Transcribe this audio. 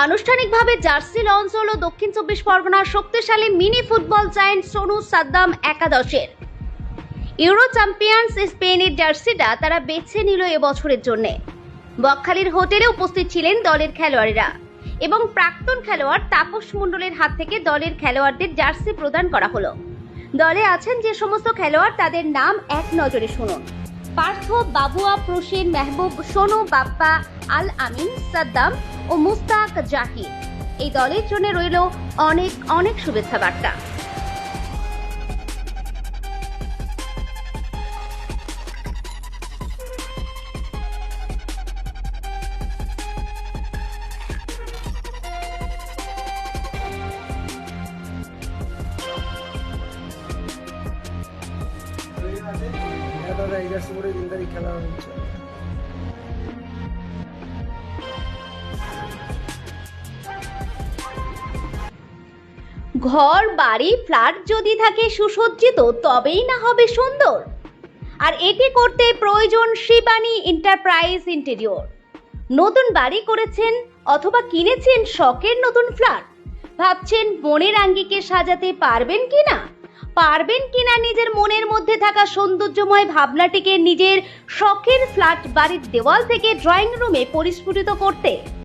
আনুষ্ঠানিকভাবে jersey launch হলো দক্ষিণ 24 পরগনার শক্তিশালী mini football giant Sonu Saddam একাদশের। ইউরো চ্যাম্পিয়ন্স স্পেনের জার্সিটা তারা বেছে নিল এবছরের জন্য। বকখালির হোটেলে উপস্থিত ছিলেন দলের খেলোয়াড়েরা এবং প্রাক্তন খেলোয়াড় তাপস মণ্ডলের হাত থেকে দলের খেলোয়াড়দের জার্সি প্রদান করা হলো। দলে আছেন যে সমস্ত খেলোয়াড় তাদের নাম এক নজরে শুনুন: পার্থ, বাবুয়া, প্রসেন, মেহবুব, সোনু, বাপ্পা, আল আমিন, সাদ্দাম ও মুস্তাক জাহির। এই দলের জন্য রইল অনেক অনেক শুভেচ্ছা বার্তা। দাদা এই জার্সি পরে 3 তারিখ খেলা হচ্ছে। ঘর, বাড়ি, ফ্ল্যাট যদি থাকে সুসজ্জিত তবেই না হবে সুন্দর। আর এটি করতে প্রয়োজন শিবানী এন্টারপ্রাইজ ইন্টেরিয়র। নতুন বাড়ি করেছেন অথবা কিনেছেন শখের নতুন ফ্ল্যাট, ভাবছেন মনের আঙ্গিকে সাজাতে পারবেন কিনা নিজের মনের মধ্যে থাকা সৌন্দর্যময় ভাবনাটিকে নিজের শখের ফ্ল্যাট বাড়ির দেওয়াল থেকে ড্রয়িং রুমে পরিস্ফুটিত করতে।